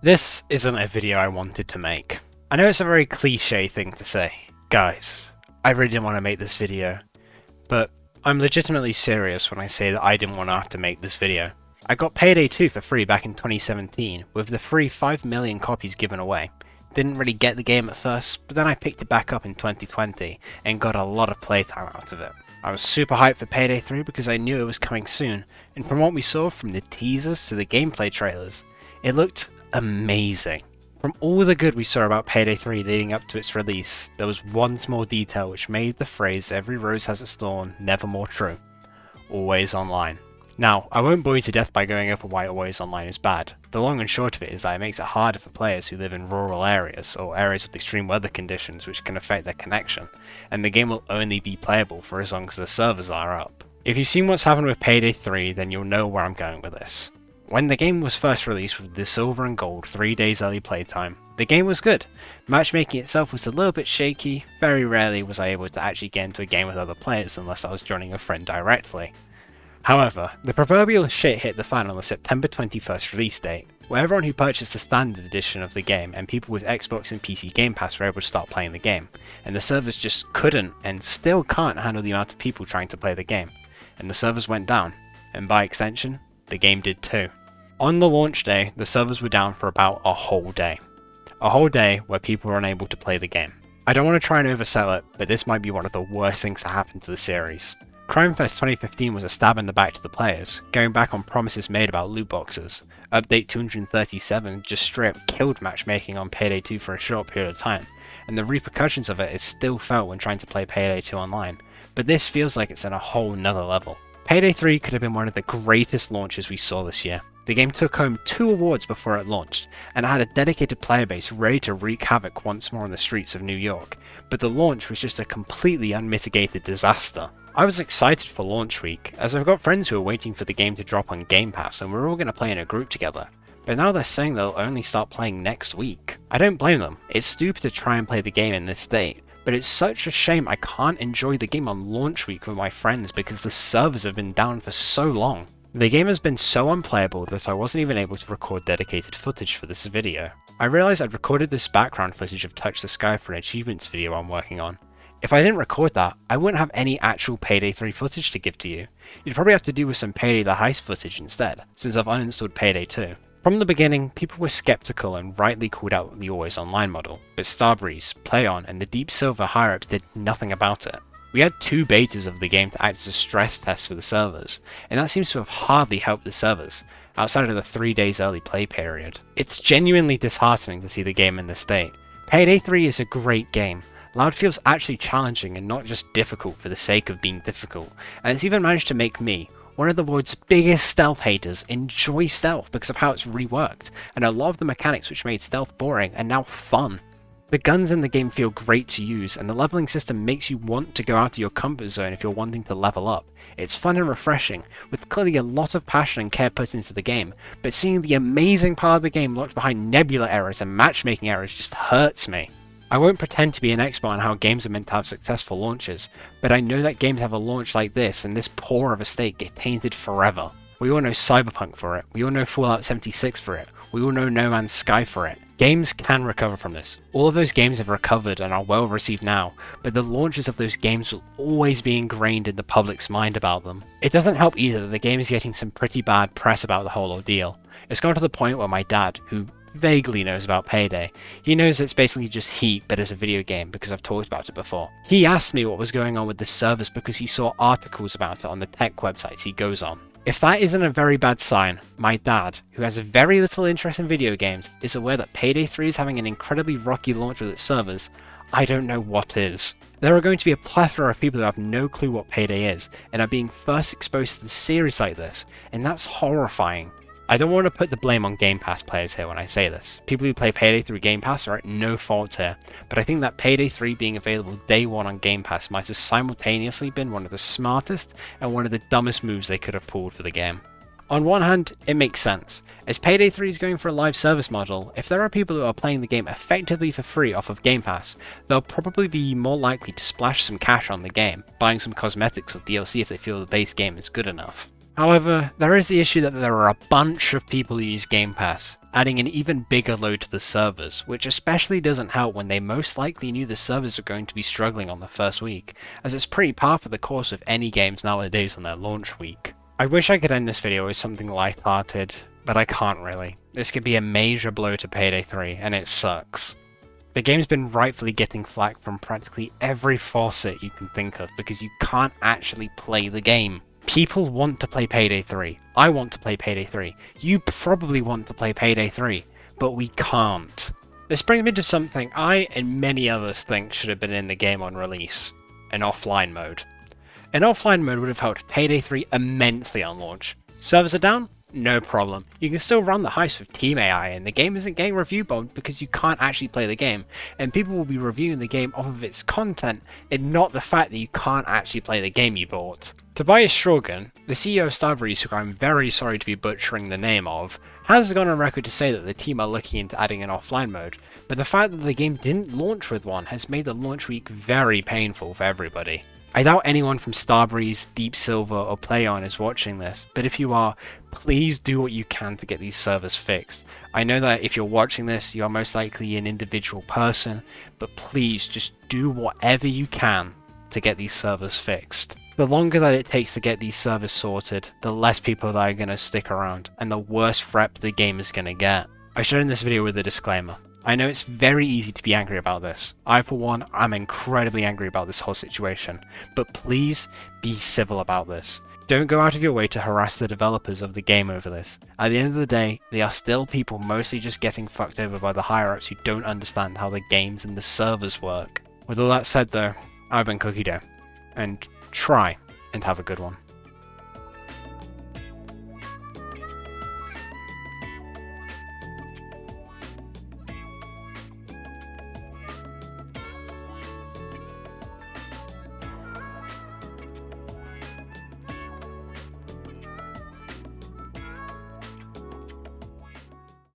This isn't a video I wanted to make. I know it's a very cliche thing to say. Guys, I really didn't want to make this video, but I'm legitimately serious when I say that I didn't want to have to make this video. I got Payday 2 for free back in 2017, with the free 5 million copies given away. Didn't really get the game at first, but then I picked it back up in 2020 and got a lot of playtime out of it. I was super hyped for Payday 3 because I knew it was coming soon, and from what we saw from the teasers to the gameplay trailers, it looked amazing. From all the good we saw about Payday 3 leading up to its release, there was one small detail which made the phrase "every rose has its thorn" never more true. Always online. Now, I won't bore you to death by going over why always online is bad. The long and short of it is that it makes it harder for players who live in rural areas or areas with extreme weather conditions which can affect their connection, and the game will only be playable for as long as the servers are up. If you've seen what's happened with Payday 3, then you'll know where I'm going with this. When the game was first released with the silver and gold 3 days early playtime, the game was good. Matchmaking itself was a little bit shaky. Very rarely was I able to actually get into a game with other players unless I was joining a friend directly. However, the proverbial shit hit the fan on the September 21st release date, where everyone who purchased the standard edition of the game and people with Xbox and PC Game Pass were able to start playing the game, and the servers just couldn't and still can't handle the amount of people trying to play the game, and the servers went down, and by extension, the game did too. On the launch day, the servers were down for about a whole day. A whole day where people were unable to play the game. I don't want to try and oversell it, but this might be one of the worst things to happen to the series. Crimefest 2015 was a stab in the back to the players, going back on promises made about loot boxes. Update 237 just straight up killed matchmaking on Payday 2 for a short period of time, and the repercussions of it is still felt when trying to play Payday 2 online, but this feels like it's on a whole nother level. Payday 3 could have been one of the greatest launches we saw this year. The game took home 2 awards before it launched, and had a dedicated player base ready to wreak havoc once more on the streets of New York, but the launch was just a completely unmitigated disaster. I was excited for launch week, as I've got friends who are waiting for the game to drop on Game Pass and we're all going to play in a group together, but now they're saying they'll only start playing next week. I don't blame them, it's stupid to try and play the game in this state, but it's such a shame I can't enjoy the game on launch week with my friends because the servers have been down for so long. The game has been so unplayable that I wasn't even able to record dedicated footage for this video. I realised I'd recorded this background footage of Touch the Sky for an achievements video I'm working on. If I didn't record that, I wouldn't have any actual Payday 3 footage to give to you. You'd probably have to do with some Payday the Heist footage instead, since I've uninstalled Payday 2. From the beginning, people were skeptical and rightly called out the always online model, but Starbreeze, PlayOn, and the Deep Silver higher-ups did nothing about it. We had 2 betas of the game to act as a stress test for the servers, and that seems to have hardly helped the servers, outside of the 3 days early play period. It's genuinely disheartening to see the game in this state. Payday 3 is a great game. Loud feels actually challenging and not just difficult for the sake of being difficult, and it's even managed to make me, one of the world's biggest stealth haters, enjoy stealth because of how it's reworked, and a lot of the mechanics which made stealth boring are now fun. The guns in the game feel great to use, and the leveling system makes you want to go out of your comfort zone if you're wanting to level up. It's fun and refreshing, with clearly a lot of passion and care put into the game, but seeing the amazing part of the game locked behind nebula errors and matchmaking errors just hurts me. I won't pretend to be an expert on how games are meant to have successful launches, but I know that games have a launch like this and this poor of a state get tainted forever. We all know Cyberpunk for it, we all know Fallout 76 for it, we all know No Man's Sky for it. Games can recover from this. All of those games have recovered and are well received now, but the launches of those games will always be ingrained in the public's mind about them. It doesn't help either that the game is getting some pretty bad press about the whole ordeal. It's gone to the point where my dad, who vaguely knows about Payday, he knows it's basically just Heat but as a video game because I've talked about it before. He asked me what was going on with the servers because he saw articles about it on the tech websites he goes on. If that isn't a very bad sign, my dad, who has very little interest in video games, is aware that Payday 3 is having an incredibly rocky launch with its servers, I don't know what is. There are going to be a plethora of people who have no clue what Payday is, and are being first exposed to the series like this, and that's horrifying. I don't want to put the blame on Game Pass players here when I say this. People who play Payday through Game Pass are at no fault here, but I think that Payday 3 being available day 1 on Game Pass might have simultaneously been one of the smartest and one of the dumbest moves they could have pulled for the game. On one hand, it makes sense. As Payday 3 is going for a live service model, if there are people who are playing the game effectively for free off of Game Pass, they'll probably be more likely to splash some cash on the game, buying some cosmetics or DLC if they feel the base game is good enough. However, there is the issue that there are a bunch of people who use Game Pass, adding an even bigger load to the servers, which especially doesn't help when they most likely knew the servers are going to be struggling on the first week, as it's pretty par for the course of any games nowadays on their launch week. I wish I could end this video with something light-hearted, but I can't really. This could be a major blow to Payday 3, and it sucks. The game's been rightfully getting flack from practically every faucet you can think of because you can't actually play the game. People want to play Payday 3. I want to play Payday 3. You probably want to play Payday 3, but we can't. This brings me to something I and many others think should have been in the game on release: an offline mode. An offline mode would have helped Payday 3 immensely on launch. Servers are down? No problem. You can still run the heist with Team AI, and the game isn't getting review bombed because you can't actually play the game, and people will be reviewing the game off of its content and not the fact that you can't actually play the game you bought. Tobias Strogan, the CEO of Starbreeze, who I'm very sorry to be butchering the name of, has gone on record to say that the team are looking into adding an offline mode, but the fact that the game didn't launch with one has made the launch week very painful for everybody. I doubt anyone from Starbreeze, Deep Silver, or PlayOn is watching this, but if you are, please do what you can to get these servers fixed. I know that if you're watching this, you're most likely an individual person, but please just do whatever you can to get these servers fixed. The longer that it takes to get these servers sorted, the less people that are going to stick around, and the worse rep the game is going to get. I should end this video with a disclaimer. I know it's very easy to be angry about this. I, for one, am incredibly angry about this whole situation, but please be civil about this. Don't go out of your way to harass the developers of the game over this. At the end of the day, they are still people mostly just getting fucked over by the higher-ups who don't understand how the games and the servers work. With all that said though, I've been Cookie Dough, and try and have a good one.